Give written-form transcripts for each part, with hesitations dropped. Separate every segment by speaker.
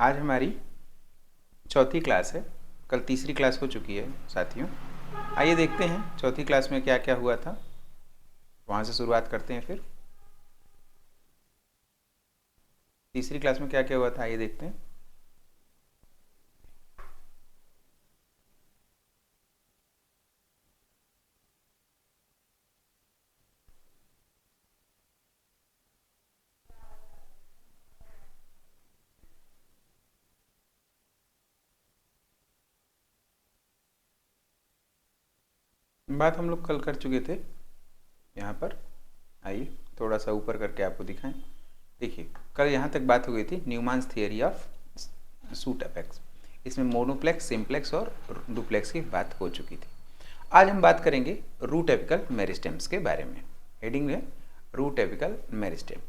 Speaker 1: आज हमारी चौथी क्लास है। कल तीसरी क्लास हो चुकी है साथियों। आइए देखते हैं चौथी क्लास में क्या क्या हुआ था, वहाँ से शुरुआत करते हैं। फिर तीसरी क्लास में क्या क्या हुआ था आइए देखते हैं। बात हम लोग कल कर चुके थे। यहाँ पर आइए थोड़ा सा ऊपर करके आपको दिखाएं। देखिए कल यहाँ तक बात हो गई थी न्यूमान्स थियरी ऑफ सूट अपेक्स। इसमें मोनोप्लेक्स, सिंप्लेक्स और डुप्लेक्स की बात हो चुकी थी। आज हम बात करेंगे रूट एपिकल मेरिस्टेम्स के बारे में। हेडिंग है रूट एपिकल मेरिस्टेम।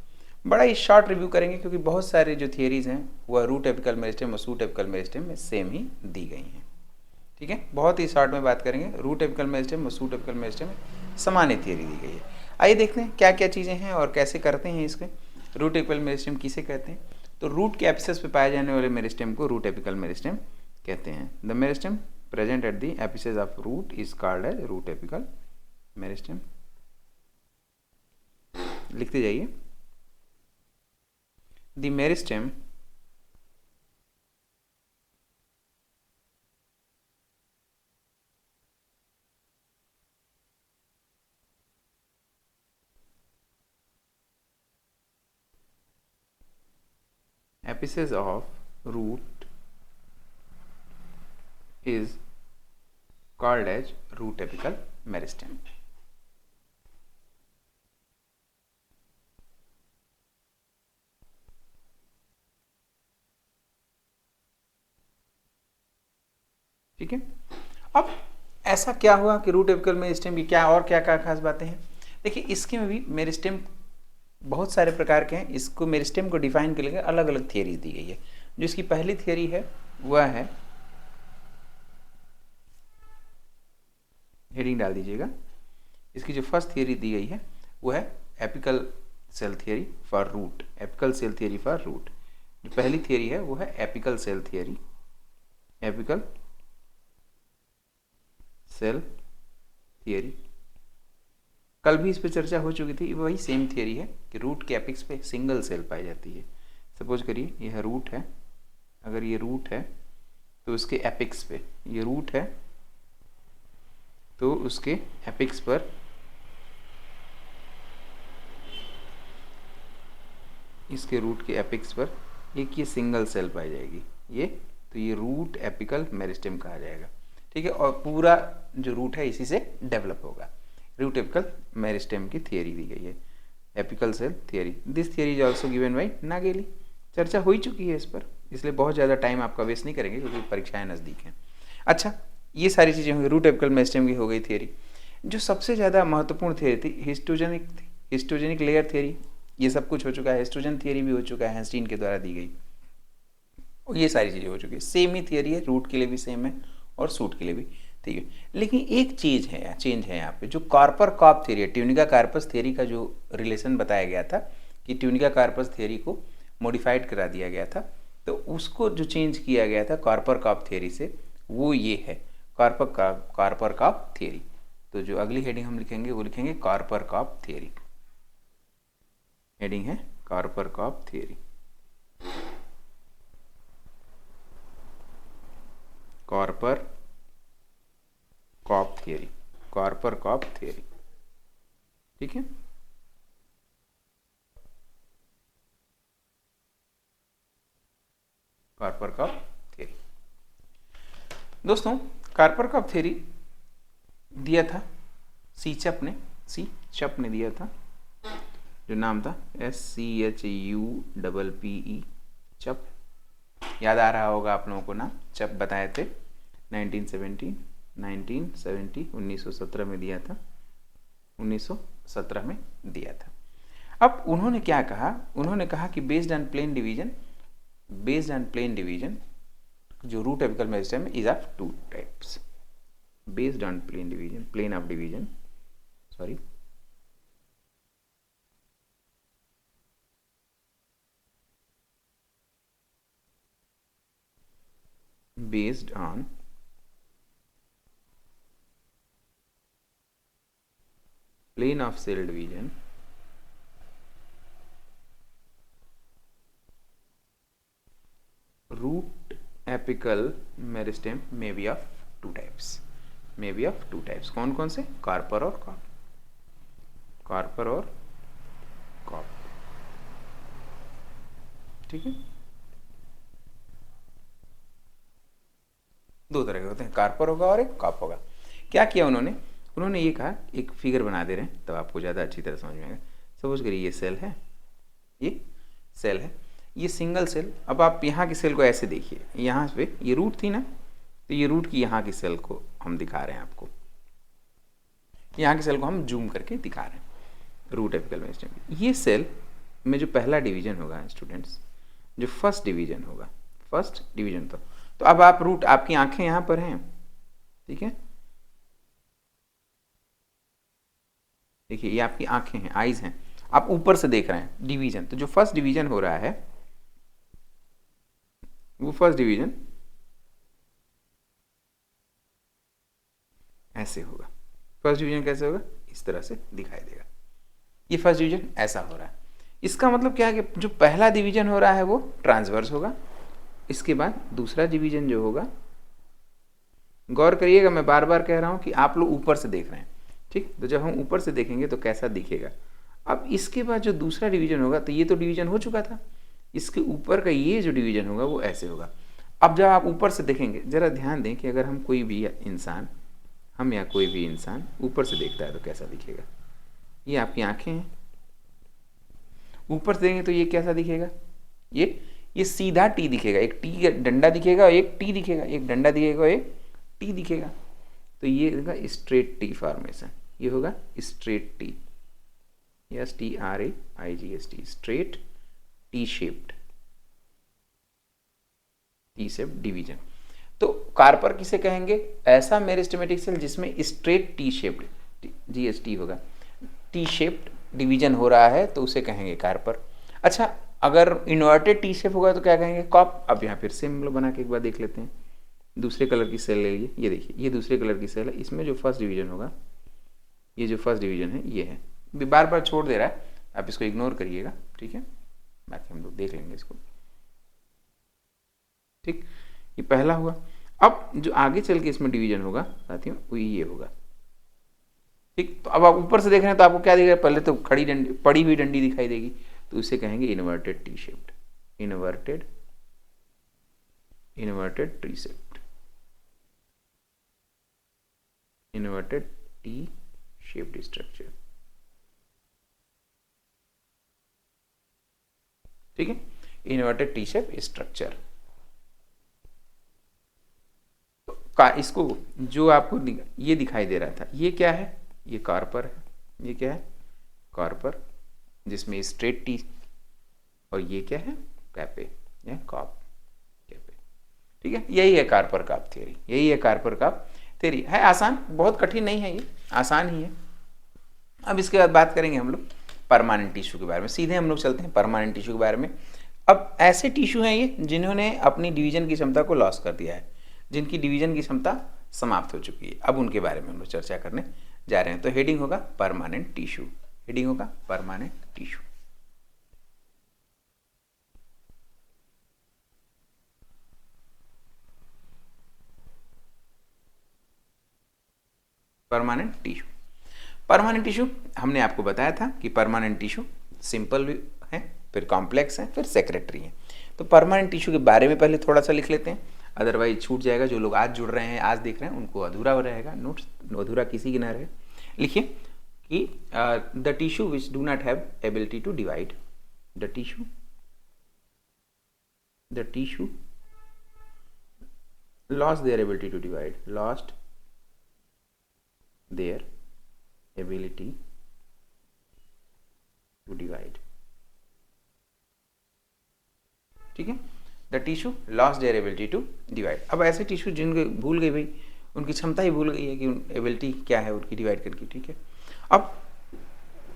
Speaker 1: बड़ा ही शॉर्ट रिव्यू करेंगे क्योंकि बहुत सारे जो थियरीज हैं वह रूट एपिकल मेरिस्टेम और सूट एपिकल मेरिस्टेम में सेम ही दी गई हैं। ठीक है, बहुत ही शॉर्ट में बात करेंगे। रूट एपिकल मेरिस्टेम और सूट एपिकल मेरिस्टेम में सामान्य थियरी दी गई है। आइए देखते हैं क्या क्या चीज़ें हैं और कैसे करते हैं इसके। रूट एपिकल मेरिस्टेम किसे कहते हैं? तो रूट के एपिसेस पे पाए जाने वाले मेरिस्टेम को रूट एपिकल मेरिस्टेम कहते हैं। The meristem present at the apices of root is called as root apical meristem. लिखते जाइए। The meristem apices of root is called as root apical meristem. ठीक है, अब ऐसा क्या हुआ कि रूट एपिकल मेरिस्टेम की क्या और क्या क्या खास बातें हैं? देखिए इसके में भी मेरिस्टेम बहुत सारे प्रकार के हैं। इसको मेरिस्टेम को डिफाइन के लिए अलग अलग थियरीज दी गई है। जो इसकी पहली थियरी है वह है, हेडिंग डाल दीजिएगा। इसकी जो फर्स्ट थियरी दी गई है वह है apical cell theory for root. Apical cell theory for root जो पहली थियरी है वो है apical cell theory. Apical cell theory कल भी इस पर चर्चा हो चुकी थी। वही सेम थियरी है कि रूट के एपिक्स पे सिंगल सेल पाई जाती है। सपोज करिए यह रूट है, अगर ये रूट है तो उसके एपिक्स पे, ये रूट है तो उसके एपिक्स पर इसके रूट के एपिक्स पर एक ये सिंगल सेल पाई जाएगी, ये तो ये रूट एपिकल मेरिस्टेम कहा जाएगा। ठीक है, और पूरा जो रूट है इसी से डेवलप होगा। रूट एपिकल मेरिस्टेम की थियरी दी गई है, apical cell theory. This theory is also given by Nageli. चर्चा हो ही चुकी है इस पर, इसलिए बहुत ज़्यादा टाइम आपका वेस्ट नहीं करेंगे क्योंकि परीक्षाएं नज़दीक हैं। अच्छा, ये सारी चीज़ें होंगी, रूट एपिकल मेरिस्टेम की हो गई थियरी। जो सबसे ज़्यादा महत्वपूर्ण थियरी थी हिस्टोजेनिक लेयर थियरी। ये सब कुछ हो चुका है, हिस्टोजन थियरी भी हो चुका है, हैंस्टीन के द्वारा दी गई। और ये सारी चीज़ें हो चुकी है। सेम ही थियरी है, रूट के लिए भी सेम है और सूट के लिए भी। ठीक है, लेकिन एक चीज़ है, चेंज है यहाँ पे, जो कार्पर कॉप थियरी है, ट्यूनिका कार्पस थियरी का जो रिलेशन बताया गया था कि ट्यूनिका कार्पस थियरी को मॉडिफाइड करा दिया गया था, तो उसको जो चेंज किया गया था कार्पर कॉप थियरी से, वो ये है कार्पर कॉप थियरी। तो जो अगली हेडिंग हम लिखेंगे वो लिखेंगे कार्पर कॉप थियरी। हेडिंग है korper kappe theory. Korper kappe theory, korper kappe theory. ठीक है, कार्पर कॉप थियरी। दोस्तों कार्पर कॉप थियरी दिया था सी चप ने दिया था, जो नाम था SCHUPPE चप। याद आ रहा होगा आप लोगों को नाम, चप बताए थे 1917 में दिया था, 1917 में दिया था। अब उन्होंने क्या कहा? उन्होंने कहा कि बेस्ड ऑन प्लेन डिवीजन जो root apical meristem is of two types. Based on plane of division based on plane of cell division root apical meristem may be of two types, may be of two types. कौन कौन से? Carper और corp, Carper और corp, ठीक है। दो तरह के होते हैं, कार्पर होगा और एक कॉप होगा। क्या किया उन्होंने? उन्होंने ये कहा, एक फिगर बना दे रहे हैं तब आपको ज़्यादा अच्छी तरह समझ में आएगा। सपोज करिए ये सेल है, ये सेल है, ये सिंगल सेल। अब आप यहाँ की सेल को ऐसे देखिए, यहाँ पे ये रूट थी ना, तो ये रूट की यहाँ की सेल को हम दिखा रहे हैं आपको, यहाँ की सेल को हम जूम करके दिखा रहे हैं, रूट एपिकल मेरिस्टेम। ये सेल में जो पहला डिवीजन होगा स्टूडेंट्स, जो फर्स्ट डिवीजन होगा, फर्स्ट डिवीजन तो अब आप रूट, आपकी आंखें यहाँ पर हैं, ठीक है, देखिए ये आपकी आंखें हैं, आईज हैं, आप ऊपर से देख रहे हैं डिवीजन। तो जो फर्स्ट डिवीजन हो रहा है वो फर्स्ट डिवीजन ऐसे होगा। फर्स्ट डिवीजन कैसे होगा? इस तरह से दिखाई देगा। ये फर्स्ट डिवीजन ऐसा हो रहा है। इसका मतलब क्या है कि जो पहला डिवीजन हो रहा है वो ट्रांसवर्स होगा, इसके बाद दूसरा डिवीजन जो होगा, गौर करिएगा मैं बार बार कह रहा हूं कि आप लोग ऊपर से देख रहे हैं, ठीक, तो जब हम ऊपर से देखेंगे तो कैसा दिखेगा। अब इसके बाद जो दूसरा डिवीजन होगा, तो ये तो डिवीजन हो चुका था, इसके ऊपर का ये जो डिवीजन होगा वो ऐसे होगा। अब जब आप ऊपर से देखेंगे, जरा ध्यान दें कि अगर हम कोई भी इंसान, हम या कोई भी इंसान ऊपर से देखता है तो कैसा दिखेगा। ये आपकी आंखें हैं, ऊपर से देखेंगे तो ये कैसा दिखेगा, ये सीधा टी दिखेगा, एक टी का डंडा दिखेगा, एक टी दिखेगा, एक डंडा दिखेगा, एक टी दिखेगा, तो ये होगा स्ट्रेट टी फॉर्मेशन, ये होगा straight T, STRAIGST, straight T shaped, T shaped division. तो कार्पर किसे कहेंगे? ऐसा मेरिस्टेमेटिक सेल जिसमें स्ट्रेट टी शेप्ड, GST होगा, टी शेप्ड डिवीजन हो रहा है तो उसे कहेंगे कार्पर। अच्छा, अगर इन्वर्टेड टी शेप होगा तो क्या कहेंगे? कॉप। अब यहाँ फिर से हम लोग बना के एक बार देख लेते हैं। दूसरे कलर की सेल ले लीजिए, ये देखिए ये दूसरे कलर की सेल है, इसमें जो फर्स्ट डिवीजन होगा, ये जो फर्स्ट डिवीजन है ये है, बार बार छोड़ दे रहा है, आप इसको इग्नोर करिएगा, ठीक है, बाकी हम लोग देख लेंगे इसको, ठीक। ये पहला हुआ। अब जो आगे चल के इसमें डिवीजन होगा साथियों वो ये होगा, ठीक। तो अब आप ऊपर से देख रहे हैं तो आपको क्या दिखेगा? पहले तो खड़ी डंडी, पड़ी हुई डंडी दिखाई देगी, तो उसे कहेंगे inverted T shaped, inverted T shaped, inverted T shaped structure, ठीक है, इन्वर्टेड टी शेप स्ट्रक्चर। का इसको जो आपको ये दिखाई दे रहा था, ये क्या है? ये कार्पर है, ये क्या है? कार्पर, जिसमें स्ट्रेट टी, और ये क्या है? कैपे या कॉप, कैपे, ठीक है। यही है कार्पर कॉप थ्योरी, यही है कार्पर कॉप थ्योरी। है आसान, बहुत कठिन नहीं है, ये आसान ही है। अब इसके बाद बात करेंगे हम लोग परमानेंट टिश्यू के बारे में, सीधे हम लोग चलते हैं परमानेंट टिश्यू के बारे में। अब ऐसे टिश्यू हैं ये जिन्होंने अपनी डिवीजन की क्षमता को लॉस कर दिया है, जिनकी डिवीजन की क्षमता समाप्त हो चुकी है, अब उनके बारे में हम लोग चर्चा करने जा रहे हैं। तो हेडिंग होगा परमानेंट टिश्यू, हेडिंग होगा permanent tissue. Permanent tissue, permanent tissue हमने आपको बताया था कि परमानेंट टिश्यू सिंपल भी है, फिर कॉम्प्लेक्स है, फिर सेक्रेटरी है। तो परमानेंट टिश्यू के बारे में पहले थोड़ा सा लिख लेते हैं, अदरवाइज छूट जाएगा। जो लोग आज जुड़ रहे हैं, आज देख रहे हैं, उनको अधूरा रहेगा, नोट्स अधूरा किसी की ना रहे। लिखिए कि the tissue which do not have ability to divide, the tissue lost their ability to divide, lost their ability to divide, ठीक है। The tissue lost their ability to divide. अब ऐसे टिश्यू जिनको भूल गई भाई, उनकी क्षमता ही भूल गई है कि एबिलिटी क्या है उनकी डिवाइड करके, ठीक है। अब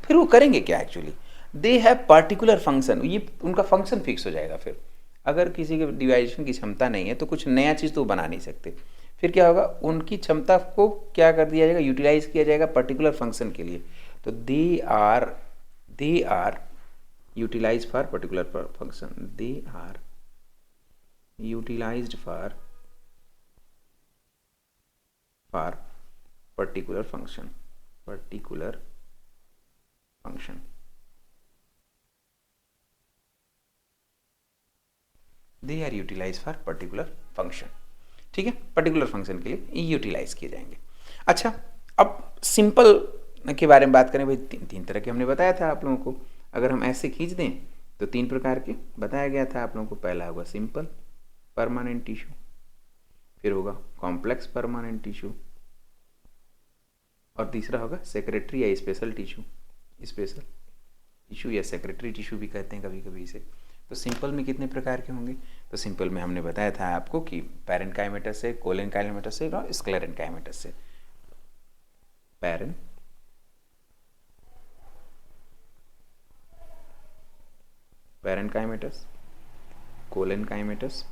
Speaker 1: फिर वो करेंगे क्या? Actually they have particular function, ये उनका फंक्शन फिक्स हो जाएगा। फिर अगर किसी के डिवाइजेशन की क्षमता नहीं है तो कुछ नया चीज़ तो बना नहीं सकते। फिर क्या होगा, उनकी क्षमता को क्या कर दिया जाएगा, यूटिलाइज किया जाएगा पर्टिकुलर फंक्शन के लिए। तो they are utilize for particular function, they are utilized for particular function they are utilize for particular function. ठीक है, पर्टिकुलर फंक्शन के लिए यूटिलाइज किए जाएंगे। अच्छा, अब सिंपल के बारे में बात करें भाई, तीन तरह के हमने बताया था आप लोगों को। अगर हम ऐसे खींच दें तो तीन प्रकार के बताया गया था आप लोगों को। पहला होगा सिंपल परमानेंट टिश्यू, फिर होगा कॉम्प्लेक्स परमानेंट टिश्यू, और तीसरा होगा सेक्रेटरी या स्पेशल टिश्यू। स्पेशल टिश्यू या सेक्रेटरी टिश्यू भी कहते हैं कभी कभी इसे। तो सिंपल में कितने प्रकार के होंगे, तो सिंपल में हमने बताया था आपको कि पैरेन्काइमेटस से, कोलेनकाइमेटस से और स्क्लेरेन्काइमेटस से। पैरेन्काइमेटस, कोलेनकाइमेटस,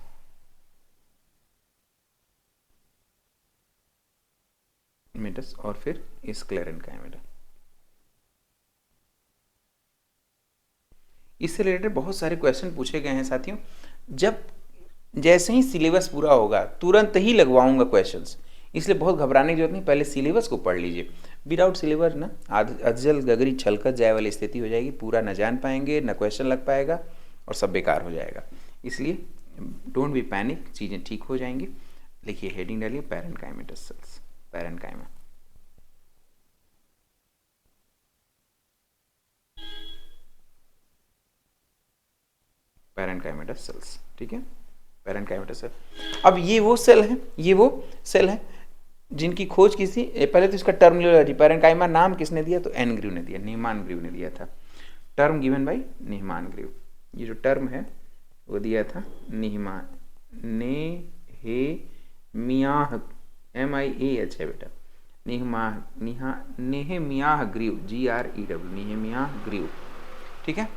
Speaker 1: और फिर स्क्लेरेन्काइमेटस। इससे रिलेटेड बहुत सारे क्वेश्चन पूछे गए हैं साथियों। जब जैसे ही सिलेबस पूरा होगा तुरंत ही लगवाऊंगा क्वेश्चंस, इसलिए बहुत घबराने की जरूरत नहीं, पहले सिलेबस को पढ़ लीजिए। विदाउट सिलेबस ना अजल गगरी छलकत जाए वाली स्थिति हो जाएगी, पूरा न जान पाएंगे, न क्वेश्चन लग पाएगा और सब बेकार हो जाएगा। इसलिए डोंट बी पैनिक, चीज़ें ठीक हो जाएंगी। लिखिए, हेडिंग डालिए parenchymatous cells, parenchyma. Parenchymatous sales, ठीक है, पैरेन्काइमेटस सेल। अब ये वो सेल है जिनकी खोज किसी, पहले तो इसका टर्मिनोलॉजी, पैरेन्काइमा नाम किसने दिया, तो एन ग्रीव ने दिया, नीमान ग्रीव ने दिया था। टर्म गिवन बाय नीमान ग्रीव। ये जो टर्म है वो दिया था नीमान, नेहेमियाह, MIAH है बेटा, नेहेमियाह ग्रीव, GREW, नेहेमियाह ग्रीव। ठीक है,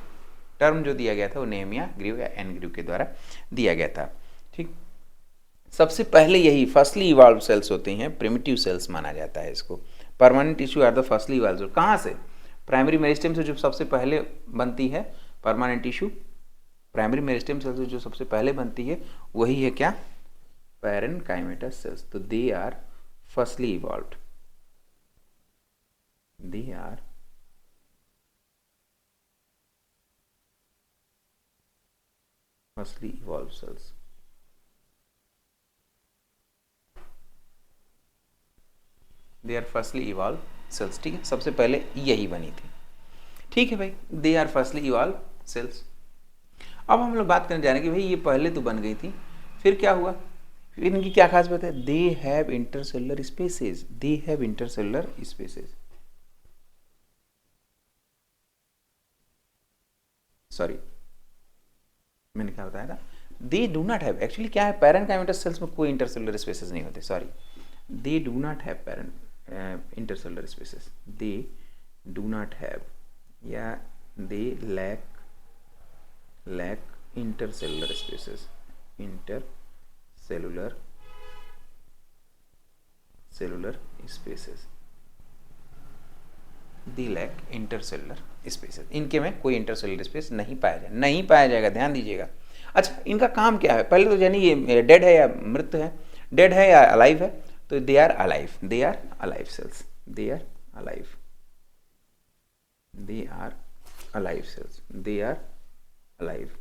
Speaker 1: टर्म जो दिया गया था वो नेहेमियाह ग्रीव या एन ग्रीव के द्वारा दिया गया था। ठीक, सबसे पहले यही फर्स्टली इवॉल्व सेल्स होते हैं, प्रिमिटिव सेल्स माना जाता है इसको। Permanent tissue are the firstly evolve. कहाँ से, प्राइमरी मेरिस्टेम से जो सबसे पहले बनती है permanent tissue, primary meristem cell से जो सबसे पहले बनती है वही है क्या, पैरेन्काइमेटस सेल्स। तो they are firstly evolved, they are firstly evolved cells. They are firstly evolve cells. ठीक है, सबसे पहले यही बनी थी। ठीक है भाई, they are firstly evolve cells. अब हम लोग बात करने जा रहे हैं कि भाई ये पहले तो बन गई थी, फिर क्या हुआ, फिर इनकी क्या खास बात है, they have intercellular spaces, they have intercellular spaces, sorry मैंने क्या बताया था, दे डू नॉट हैव, एक्चुअली क्या है, पैरेन्काइमेटस सेल्स में कोई इंटरसेलुलर स्पेसेस नहीं होते, sorry, they do not have intercellular spaces, they do not have या they lack intercellular spaces, intercellular spaces, they lack intercellular spaces। इनके में कोई इंटरसेलुलर स्पेस नहीं पाया जाएगा, ध्यान दीजिएगा। अच्छा, इनका काम क्या है, पहले तो यानी ये डेड है या मृत है, डेड है या अलाइव है, तो they are alive, they are alive cells, they are alive, they are alive cells, they are alive.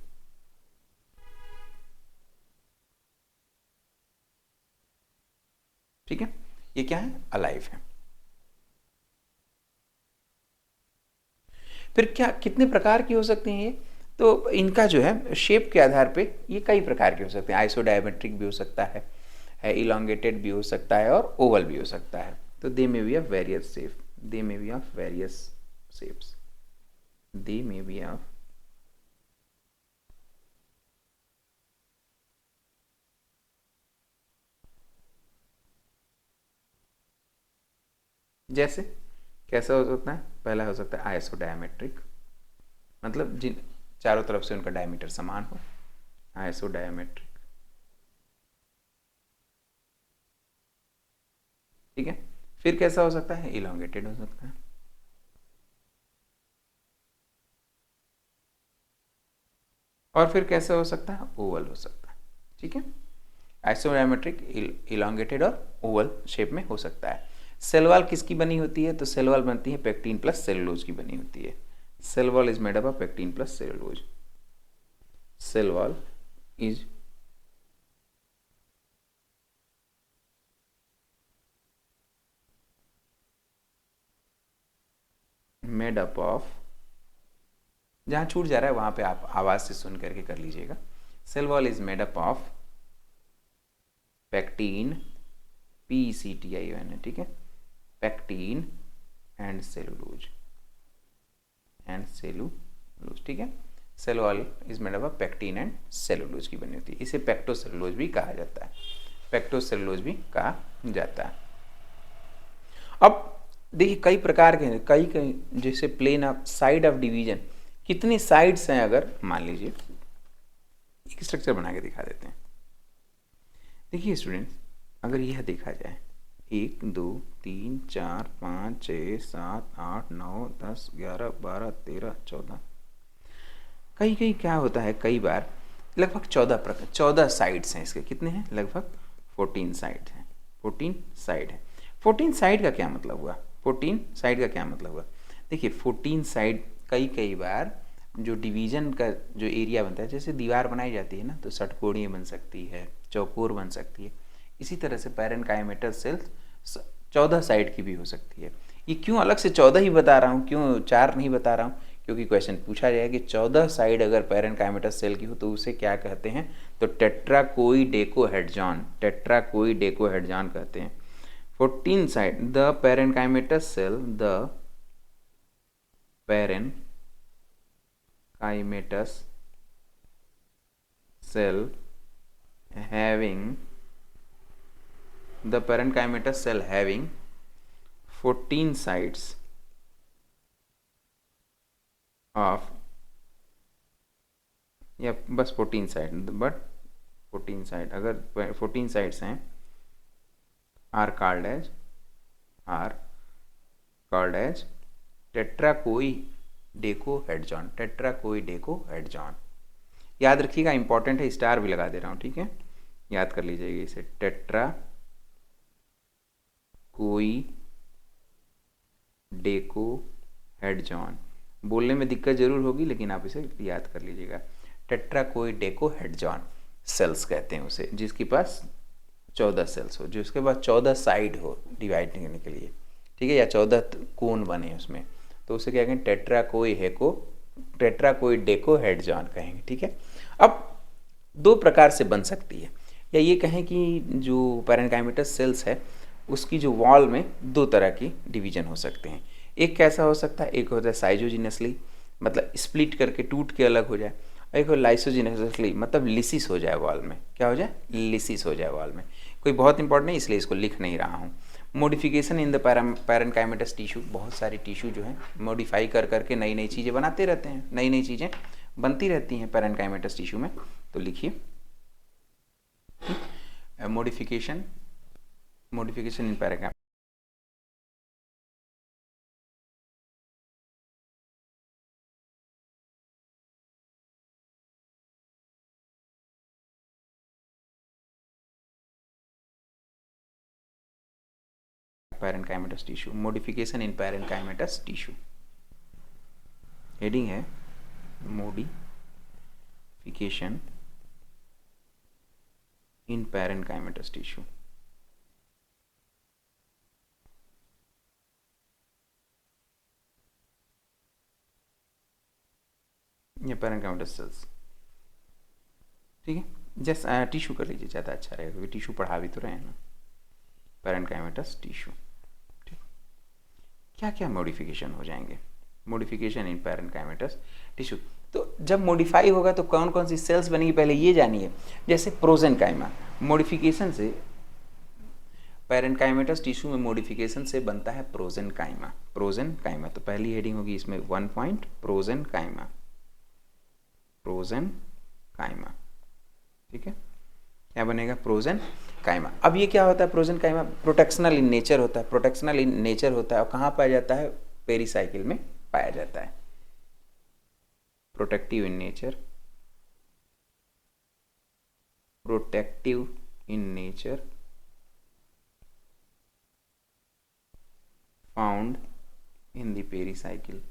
Speaker 1: ठीक है, ये क्या है, अलाइव है। फिर क्या, कितने प्रकार की हो सकती हैं ये, तो इनका जो है शेप के आधार पे ये कई प्रकार के हो सकते हैं। आइसोडायमेट्रिक भी हो सकता है, इलोंगेटेड भी हो सकता है और ओवल भी हो सकता है। तो they may be of various shape, they may be of various shapes, they may be of जैसे कैसा हो सकता है, पहला हो सकता है आइसोडायमेट्रिक, मतलब जिन चारों तरफ से उनका डायमीटर समान हो, आइसोडायमेट्रिक, ठीक है। फिर कैसा हो सकता है, इलोंगेटेड हो सकता है, और फिर कैसे हो सकता है, ओवल हो सकता है, ठीक है। आइसोडायमेट्रिक, इलोंगेटेड और ओवल शेप में हो सकता है। सेल वॉल किसकी बनी होती है, तो सेल वॉल बनती है पेक्टिन प्लस सेलुलोज की बनी होती है। Cell wall is made up of pectin plus cellulose. Cell wall is made up of, जहाँ छूट जा रहा है वहाँ पे आप आवाज़ से सुन करके कर लीजिएगा। Cell wall is made up of pectin, PECTIN है, ठीक है, पैक्टीन एंड सेलुलोज, ठीक है। Cell wall is made up of pectin and cellulose की बनी होती है। इसे पेक्टोसेलुलोज भी कहा जाता है, पेक्टोसेलुलोज भी कहा जाता है। अब देखिए कई प्रकार के हैं, कई कई जैसे plane of side of division, कितनी साइड्स हैं, अगर मान लीजिए एक स्ट्रक्चर बना के दिखा देते हैं। देखिए स्टूडेंट्स, अगर यह देखा जाए 1 2 3 4 5 6 7 8 9 10 11 12 13 14, कई कई क्या होता है, कई बार लगभग 14 साइड्स हैं इसके। कितने हैं, लगभग 14 साइड हैं, 14 साइड है। 14 साइड का क्या मतलब हुआ, 14 साइड का क्या मतलब हुआ, देखिए 14 साइड कई कई बार जो डिवीजन का जो एरिया बनता है, जैसे दीवार बनाई जाती है ना, तो षटकोणीय बन सकती है, चौकोर बन सकती है। इसी तरह से पैरेनकाइमेटस सेल्स 14 साइड की भी हो सकती है। ये क्यों अलग से 14 ही बता रहा हूँ, क्यों 4 नहीं बता रहा हूँ, क्योंकि क्वेश्चन पूछा जाए कि 14 साइड अगर पैरेनकाइमेटस सेल की हो तो उसे क्या कहते हैं, तो टेट्राकोइडेकोहेड्रॉन, टेट्राकोइडेकोहेड्रॉन कहते हैं। 14 side, the parenchymatous cell, the parenchymatous cell having, the parenchymatous cell having 14 sides of, या बस 14 साइड, बट 14 साइड, अगर 14 साइड्स हैं, आर कॉल्ड एज टेट्राकोइडेकोहेड्रॉन, टेट्राकोइडेकोहेड्रॉन। याद रखिएगा, इंपॉर्टेंट है, स्टार भी लगा दे रहा हूँ, ठीक है, याद कर लीजिएगा इसे, टेट्राकोइडेकोहेड्रॉन। बोलने में दिक्कत जरूर होगी, लेकिन आप इसे याद कर लीजिएगा। टेट्राकोइडेकोहेड्रॉन सेल्स कहते हैं उसे, जिसके पास 14 सेल्स हो, जिसके पास 14 साइड हो डिवाइड करने के लिए, ठीक है, या 14 कोन बने उसमें, तो उसे क्या कहेंगे, टेट्राकोइडेकोहेड्रॉन कहेंगे, ठीक है। अब दो प्रकार से बन सकती है, या ये कहें कि जो पैरेनकाइमेटस सेल्स है उसकी जो वॉल में दो तरह की डिवीजन हो सकते हैं। एक कैसा हो सकता है, एक होता है साइजोजिनसली, मतलब स्प्लिट करके टूट के अलग हो जाए, एक हो लाइसोजिनसली, मतलब लिसिस हो जाए वॉल में, क्या हो जाए, लिसिस हो जाए वॉल में। कोई बहुत इंपॉर्टेंट नहीं, इसलिए इसको लिख नहीं रहा हूँ। Modification in the parenchymatous tissue, बहुत सारे टिश्यू जो है मॉडिफाई कर करके नई नई चीज़ें बनाते रहते हैं, नई नई चीज़ें बनती रहती हैं पैरेनकाइमेटस टिश्यू में। तो लिखिए modification in parenchymatous, parenchymatous tissue, modification in parenchymatous tissue, heading है मॉडिफिकेशन इन पैरेनकाइमेटस टिश्यू। ये पैरेनकाइमेटस सेल्स, ठीक है, जैसे टिश्यू कर लीजिए, ज़्यादा अच्छा रहेगा, क्योंकि टिश्यू पढ़ा भी तो रहे हैं ना, पैरेनकाइमेटस टिश्यू, ठीक। क्या क्या मॉडिफिकेशन हो जाएंगे, मॉडिफिकेशन इन पैरेनकाइमेटस टिश्यू, तो जब मॉडिफाई होगा तो कौन कौन सी सेल्स बनेगी, पहले ये जानिए। जैसे प्रोजेनकाइमा, मॉडिफिकेशन से पैरेनकाइमेटस टिश्यू में मॉडिफिकेशन से बनता है प्रोजेनकाइमा, प्रोजेनकाइमा। तो पहली हेडिंग होगी इसमें 1 पॉइंट, प्रोजेनकाइमा, प्रोजेनकाइमा, ठीक है, क्या बनेगा, प्रोजन काइमा। अब ये क्या होता है प्रोजन काइमा, प्रोटेक्शनल इन नेचर होता है, प्रोटेक्शनल इन नेचर होता है और कहाँ पाया जाता है, पेरीसाइकिल में पाया जाता है। Protective in nature, protective in nature found in the pericycle.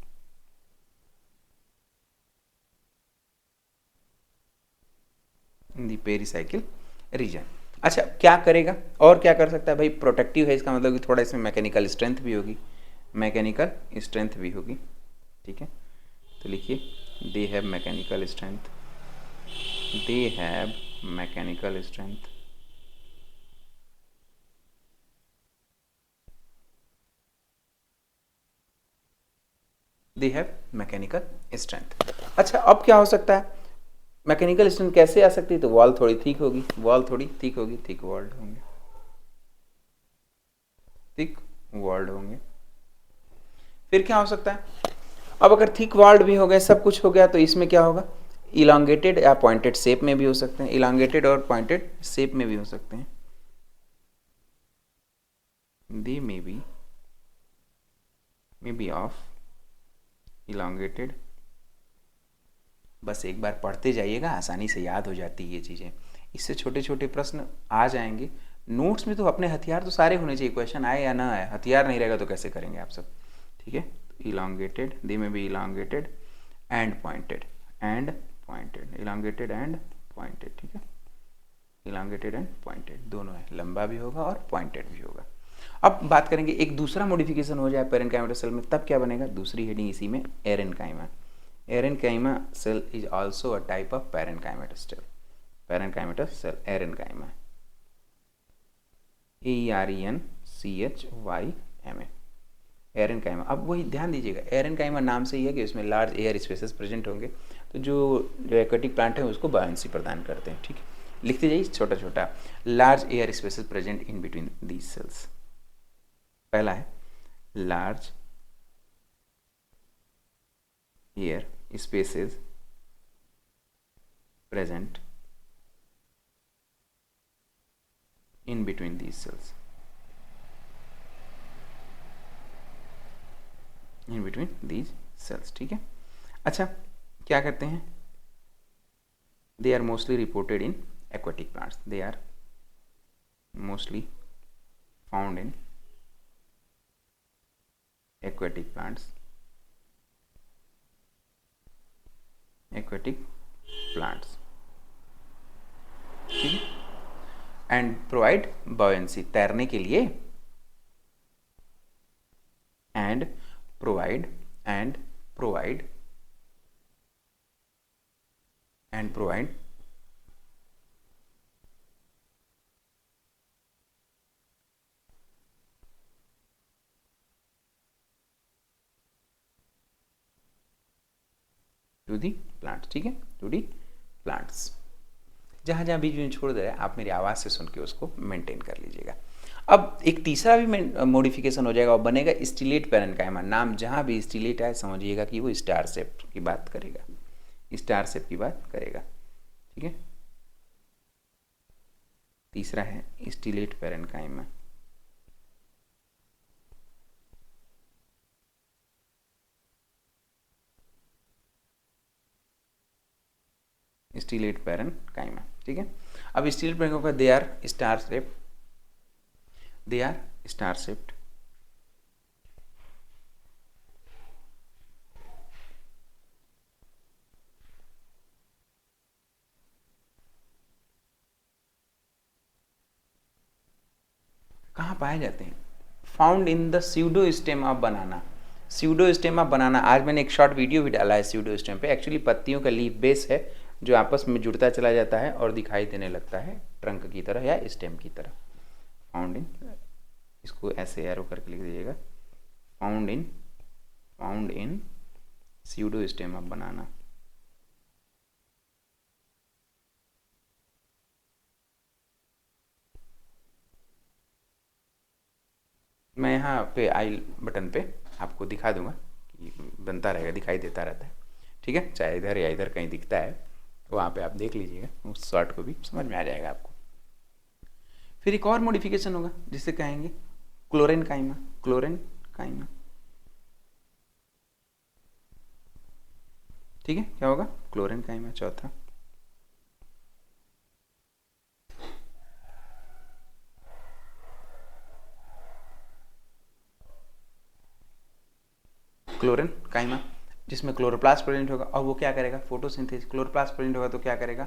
Speaker 1: In the pericycle region. अच्छा क्या करेगा और क्या कर सकता है भाई, प्रोटेक्टिव है इसका मतलब कि थोड़ा इसमें मैकेनिकल स्ट्रेंथ भी होगी, मैकेनिकल स्ट्रेंथ भी होगी। ठीक है, तो लिखिए they have mechanical strength, they have mechanical strength. They have mechanical strength. अच्छा अब क्या हो सकता है, मैकेनिकल स्ट्रेंथ कैसे आ सकती है, तो वॉल थोड़ी थिक होगी, वॉल थोड़ी थिक होगी, थिक वॉल्ड होंगे, थिक वॉल्ड होंगे। फिर क्या हो सकता है, अब अगर थिक वॉल्ड भी हो गए, सब कुछ हो गया, तो इसमें क्या होगा, इलांगेटेड या पॉइंटेड शेप में भी हो सकते हैं, इलांगेटेड और पॉइंटेड शेप में भी हो सकते हैं। दे मे बी ऑफ इलांगेटेड। बस एक बार पढ़ते जाइएगा, आसानी से याद हो जाती है ये चीज़ें, इससे छोटे छोटे प्रश्न आ जाएंगे। नोट्स में तो अपने हथियार तो सारे होने चाहिए, क्वेश्चन आए या ना आए, हथियार नहीं रहेगा तो कैसे करेंगे आप सब। ठीक है, elongated, they may be elongated and pointed, and pointed, elongated and pointed. ठीक है, इलांगेटेड एंड पॉइंटेड दोनों है, लंबा भी होगा और पॉइंटेड भी होगा। अब बात करेंगे एक दूसरा मॉडिफिकेशन हो जाए पेरेन्काइमा सेल में, तब क्या बनेगा, दूसरी हेडिंग इसी में एरेन्काइमा। Erenchyma cell is also a type of parenchymatous cell. Parenchymatous cell, erenchyma. ERENCHYMA, aerenchyma. अब वही ध्यान दीजिएगा, एरेनकाइमा नाम से ही है कि उसमें लार्ज एयर स्पेसेस प्रेजेंट होंगे, तो जो एक्वेटिक प्लांट है उसको बायोंसी प्रदान करते हैं। ठीक है, लिखते जाइए छोटा छोटा, large air spaces present in between these cells. पहला है large air spaces present in between these cells, in between these cells। ठीक है, अच्छा क्या करते हैं, they are mostly reported in aquatic plants, they are mostly found in aquatic plants, aquatic plants। ठीक है, एंड प्रोवाइड बॉयंसी, तैरने के लिए, and provide to the plants. ठीक है, टू दी प्लांट्स। जहाँ जहाँ बीच में छोड़ दे रहे हैं आप मेरी आवाज़ से सुन के उसको मेंटेन कर लीजिएगा। अब एक तीसरा भी मॉडिफिकेशन हो जाएगा और बनेगा स्टिलेट पेरेन्काइमा। नाम जहाँ भी स्टिलेट आए समझिएगा कि वो स्टार शेप की बात करेगा, स्टार शेप की बात करेगा। ठीक है, तीसरा है स्टिलेट पेरेन्काइमा। Stellate parenchyma. ठीक है, अब stellate parenchyma they are star shape, they are star shaped. कहाँ पाए जाते हैं, found in the pseudostem of banana. Pseudostem of banana, आज मैंने एक शॉर्ट वीडियो भी डाला है स्यूडोस्टेम पे। एक्चुअली पत्तियों का लीफ बेस है जो आपस में जुड़ता चला जाता है और दिखाई देने लगता है ट्रंक की तरह या स्टेम की तरह। फाउंड इन, इसको ऐसे एरो करके लिख दीजिएगा, फाउंड इन स्यूडोस्टेम ऑफ बनाना। मैं यहाँ पे आई बटन पे आपको दिखा दूंगा कि बनता रहेगा, दिखाई देता रहता है। ठीक है, चाहे इधर या इधर कहीं दिखता है तो वहाँ पे आप देख लीजिएगा, उस शॉर्ट को भी समझ में आ जाएगा आपको। फिर एक और मॉडिफिकेशन होगा जिसे कहेंगे क्लोरेन काइमा। क्लोरेन काइमा, ठीक है, क्या होगा? क्लोरेन काइमा। चौथा क्लोरेन काइमा, जिसमें क्लोरोप्लास्ट प्रेजेंट होगा और वो क्या करेगा? फोटोसिंथेसिस। क्लोरोप्लास्ट प्रेजेंट होगा तो क्या करेगा?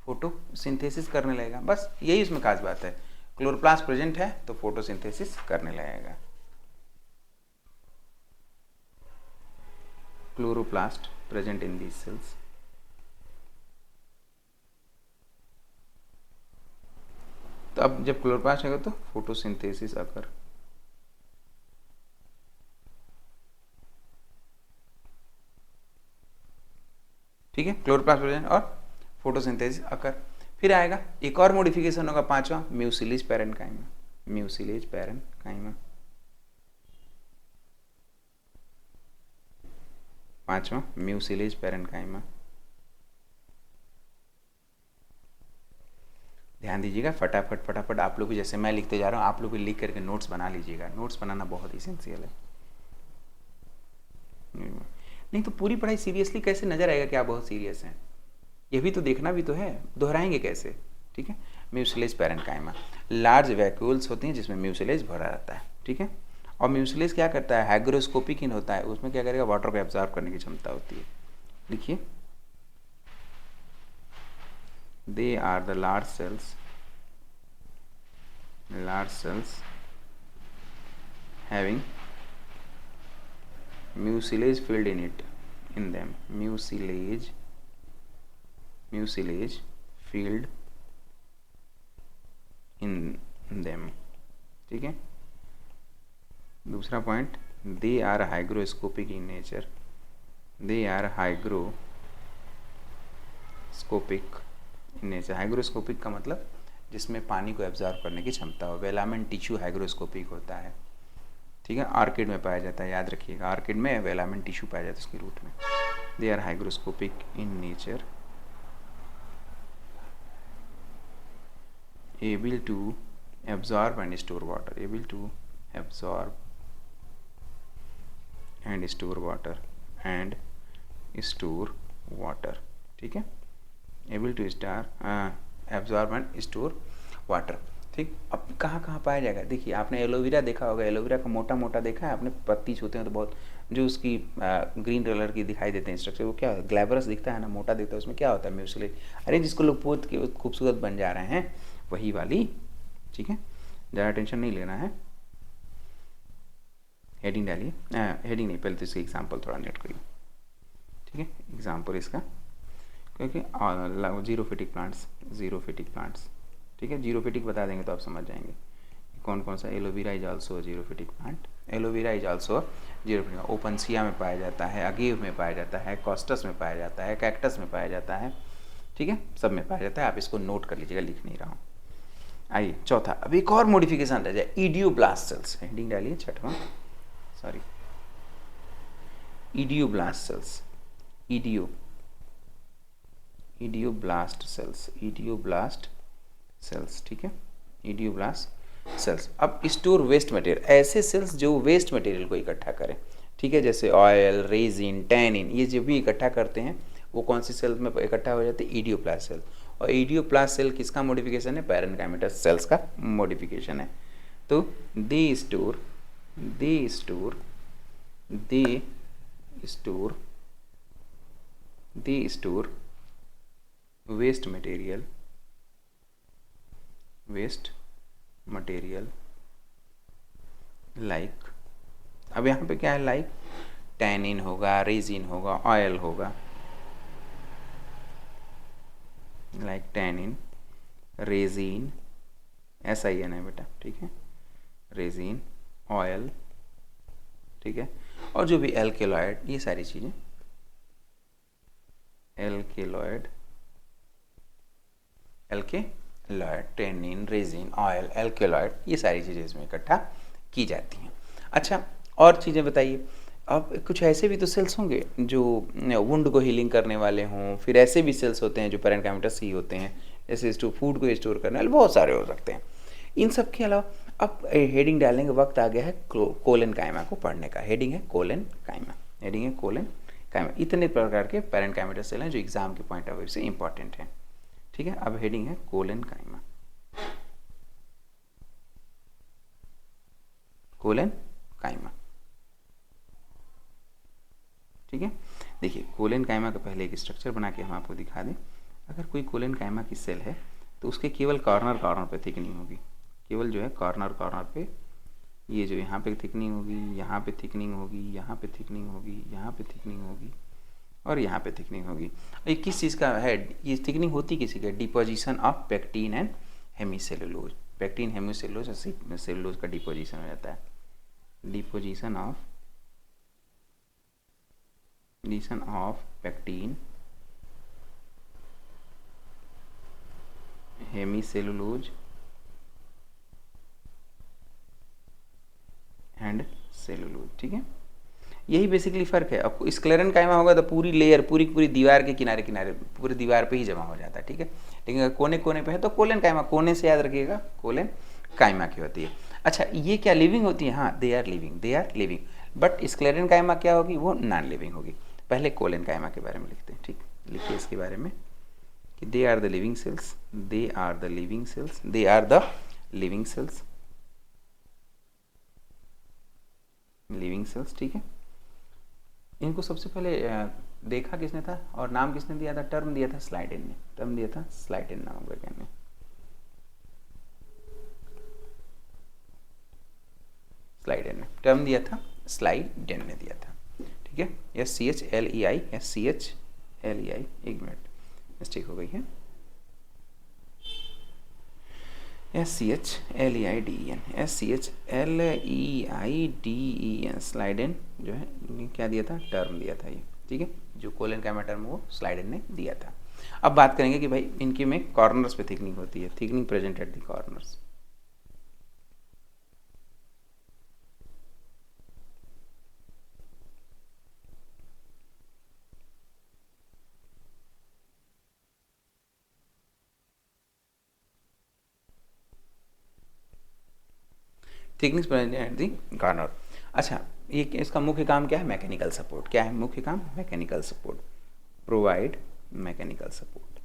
Speaker 1: फोटोसिंथेसिस करने लगेगा। बस यही उसमें खास बात है, क्लोरोप्लास्ट प्रेजेंट है तो फोटोसिंथेसिस करने लगेगा। Chloroplast present in these cells, तो अब जब क्लोरोप्लास्ट होगा तो फोटोसिंथेसिस अकर। ठीक है, क्लोरोप्लास्ट प्रेजेंट और फोटोसिंथेसिस अकर। फिर आएगा एक और मॉडिफिकेशन होगा, पांचवा म्यूसिलेज पैरेन्काइमा। म्यूसिलेज पैरेन्काइमा, पांचवा म्यूसिलेज पैरेन्काइमा। ध्यान दीजिएगा, फटाफट फटाफट आप लोग भी, जैसे मैं लिखते जा रहा हूँ आप लोग भी लिख करके नोट्स बना लीजिएगा। नोट्स बनाना बहुत इसेंशियल है, नहीं तो पूरी पढ़ाई सीरियसली कैसे नजर आएगा कि आप बहुत सीरियस हैं? ये भी तो देखना भी तो है, दोहराएंगे कैसे? ठीक है, म्यूसिलेज पैरेन्काइमा, लार्ज वैक्यूल्स होती हैं जिसमें म्यूसिलेज भरा रहता है। ठीक है, और म्यूसिलेज क्या करता है? हाइग्रोस्कोपिक इन होता है, उसमें क्या करेगा? वाटर को एब्जॉर्ब करने की क्षमता होती है। लिखिए, they are the large cells having mucilage filled in them, mucilage filled in them। ठीक है, दूसरा point, they are hygroscopic in nature. They are hygroscopic in nature. Hygroscopic का मतलब जिसमें पानी को एब्जॉर्ब करने की क्षमता हो। वेलामेंट टिश्यू हाइग्रोस्कोपिक होता है। ठीक है, आर्किड में पाया जाता है, याद रखिएगा, आर्किड में वेलामेंट टिश्यू पाया जाता है उसकी रूट में। They are hygroscopic in nature, able to absorb and store water. Able to absorb and store water ठीक है, able to absorb and store water. ठीक, अब कहाँ कहाँ पाया जाएगा? देखिए, आपने एलोवेरा देखा होगा, एलोवेरा का मोटा मोटा देखा है आपने, पत्ती छूते हैं तो बहुत जो उसकी ग्रीन कलर की दिखाई देते हैं स्ट्रक्चर, वो क्या ग्लैबरस दिखता है ना, मोटा दिखता है, उसमें क्या होता है? म्यूसिलेज। अरे जिसको लोग पोत के खूबसूरत बन जा रहे हैं, वही वाली। ठीक है, ज़्यादा टेंशन नहीं लेना है। हेडिंग डालिए, हेडिंग नहीं, पहले तो इसका एग्जाम्पल थोड़ा नेट करिए। ठीक है, एग्जाम्पल इसका, क्योंकि जीरोफिटिक प्लांट्स, ठीक है, जीरोफिटिक बता देंगे तो आप समझ जाएंगे कौन कौन सा। Aloe vera is also xerophytic plant. Aloe vera is also xerophytic. Opuntia में पाया जाता है, अगेव में पाया जाता है, कॉस्टस में पाया जाता है, कैक्टस में पाया जाता है। ठीक है, सब में पाया जाता है, आप इसको नोट कर लीजिएगा, लिख नहीं रहा हूँ। आइए चौथा, अब एक और मॉडिफिकेशन रह जाए, इडियोब्लास्ट सेल्स। हेडिंग डालिए छठवां, sorry, idioblast cells. Idioblast cells, ठीक है, इडियोब्लास्ट सेल्स। अब स्टोर वेस्ट मटेरियल, ऐसे सेल्स जो वेस्ट मटेरियल को इकट्ठा करें। ठीक है, जैसे ऑयल, रेजिन, टैनिन, ये जो भी इकट्ठा करते हैं वो कौन सी सेल में इकट्ठा हो जाते हैं? Idioblast cell. और इडियोप्लास्ट सेल किसका मॉडिफिकेशन है? पैरेन्काइमेटस सेल्स का मॉडिफिकेशन है। तो they store waste material like, अब यहाँ पे क्या है? लाइक टैनिन होगा, रेजिन होगा, ऑयल होगा। लाइक टैनिन, रेजिन, SIN है बेटा, ठीक है, रेजिन, ऑयल, ठीक है, और जो भी एल्केलॉइड, ये सारी चीज़ें, alkaloid, tannin, resin, oil, alkaloid, ये सारी चीज़ें इसमें इकट्ठा की जाती हैं। अच्छा, और चीज़ें बताइए अब कुछ ऐसे भी तो सेल्स होंगे जो वुंड को हीलिंग करने वाले हों, फिर ऐसे भी सेल्स होते हैं जो पैरेन्काइमा सी होते हैं, जैसे फूड को स्टोर करने वाले बहुत सारे हो सकते हैं। इन सब के अलावा अब हेडिंग डालने का वक्त आ गया है कोलन काइमा को पढ़ने का। हेडिंग है कोलन काइमा, हेडिंग है कोलन काइमा। इतने प्रकार के पैरेन्काइमेटस सेल हैं जो एग्जाम के पॉइंट ऑफ व्यू से इंपॉर्टेंट हैं। ठीक है, अब हेडिंग है कोलन काइमा, कोलन काइमा। ठीक है, देखिए कोलन काइमा का पहले एक स्ट्रक्चर बना के हम आपको दिखा दें। अगर कोई कोलन काइमा की सेल है तो उसके केवल कॉर्नर कॉर्नर पे थिकनिंग होगी, केवल जो है कॉर्नर कॉर्नर पे, ये जो यहाँ पे थिकनिंग होगी, यहाँ पे थिकनिंग होगी, यहाँ पे थिकनिंग होगी, यहाँ पे थिकनिंग होगी और यहाँ पे थिकनिंग होगी। ये किस चीज़ का है, ये थिकनिंग होती किसी का, deposition of pectin and hemicellulose. Pectin hemicellulose cellulose का डिपोजिशन हो जाता है, deposition of pectin hemicellulose and cellulose. ठीक है, यही बेसिकली फ़र्क है। अब स्क्लेरन काइमा होगा तो पूरी लेयर पूरी दीवार के किनारे किनारे पूरी दीवार पे ही जमा हो जाता है। ठीक है, लेकिन अगर कोने कोने पे है तो कोलन काइमा, कोने से याद रखिएगा, कोलन काइमा की होती है। अच्छा, ये क्या लिविंग होती है? हाँ, दे आर लिविंग। बट स्क्लेरन काइमा क्या होगी? वो नॉन लिविंग होगी। पहले कोलन काइमा के बारे में लिखते हैं। ठीक, लिखिए इसके बारे में कि they are the living cells, they are the living cells, they are the living cells, living cells. ठीक है, इनको सबसे पहले देखा किसने था और नाम किसने दिया था? टर्म दिया था स्लाइडेन ने, टर्म दिया था स्लाइडेन नामक वैज्ञानिक ने। स्लाइडेन ने टर्म दिया था, स्लाइडेन ने दिया था। ठीक है, SCHLEI, SCHLEI, एक मिनट मिस्टेक हो गई है, SCHLEIDEN, SCHLEIDEN, स्लाइडेन जो है क्या दिया था? टर्म दिया था ये। ठीक है, जो कोलन काइमा टर्म वो स्लाइडेन ने दिया था। अब बात करेंगे कि भाई इनके में कॉर्नर्स पे थिकनिंग होती है, thickening present at the corners. Thickness present at the corner. अच्छा, ये इसका मुख्य काम क्या है? Mechanical support. क्या है मुख्य काम? Mechanical support, provide mechanical support,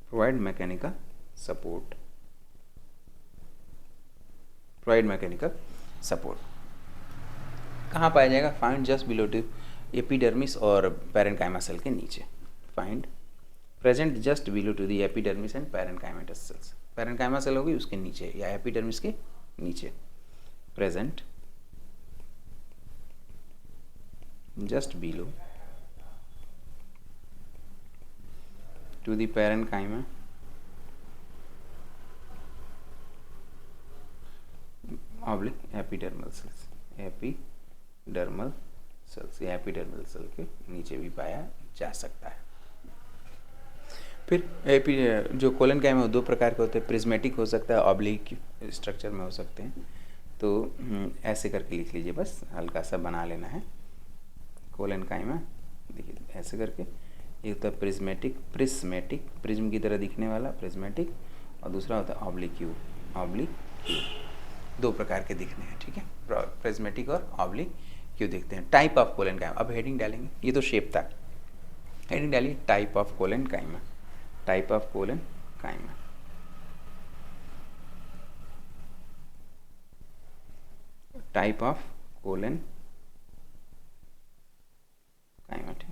Speaker 1: provide mechanical support, provide mechanical support. कहाँ पाया जाएगा? Found just below to epidermis और पैरेन्काइमा सेल के नीचे। Found present just below to the epidermis and parenchymatous cells. Parenchyma cell होगी उसके नीचे या एपिडर्मिस के नीचे। Present just below to the parenchyma oblique epidermal cells, epidermal cells या एपिडर्मल सेल के नीचे भी पाया जा सकता है। फिर जो कोलन काइमा दो प्रकार के होते हैं, प्रिज्मेटिक हो सकता है, ऑब्लिक स्ट्रक्चर में हो सकते हैं। तो ऐसे करके लिख लीजिए, बस हल्का सा बना लेना है। कोलन काइमा देखिए ऐसे करके, एक होता है प्रिज्मेटिक, प्रिज्म की तरह दिखने वाला प्रिज्मेटिक, और दूसरा होता है ऑब्लिक क्यूब, दो प्रकार के दिखने हैं। ठीक है, प्रिज्मेटिक और ऑब्लिक क्यूब देखते हैं। टाइप ऑफ कोलन काइमा, अब हेडिंग डालेंगे, ये तो शेप था, हेडिंग डालिए type of colon comma, type of colon comma. Type of colon comma. ठीक,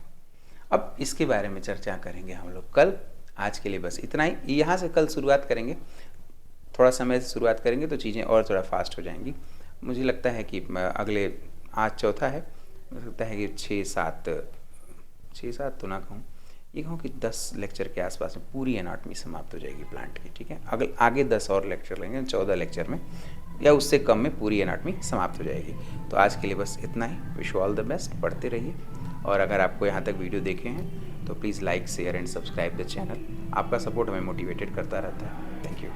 Speaker 1: अब इसके बारे में चर्चा करेंगे हम लोग कल। आज के लिए बस इतना ही। यहाँ से कल शुरुआत करेंगे, थोड़ा समय से शुरुआत करेंगे तो चीज़ें और थोड़ा फास्ट हो जाएंगी। मुझे लगता है कि अगले, आज चौथा है, मुझे लगता है कि 6-7 तो ना कहूँ, ये कहूँ कि 10 लेक्चर के आसपास में पूरी एनाटॉमी समाप्त हो जाएगी प्लांट की। ठीक है, अगर आगे 10 और लेक्चर लेंगे, 14 लेक्चर में या उससे कम में पूरी एनाटॉमी समाप्त हो जाएगी। तो आज के लिए बस इतना ही। Wish you all the best, पढ़ते रहिए। और अगर आपको यहाँ तक वीडियो देखे हैं तो please like, share and subscribe the channel. आपका सपोर्ट हमें मोटिवेटेड करता रहता है। Thank you.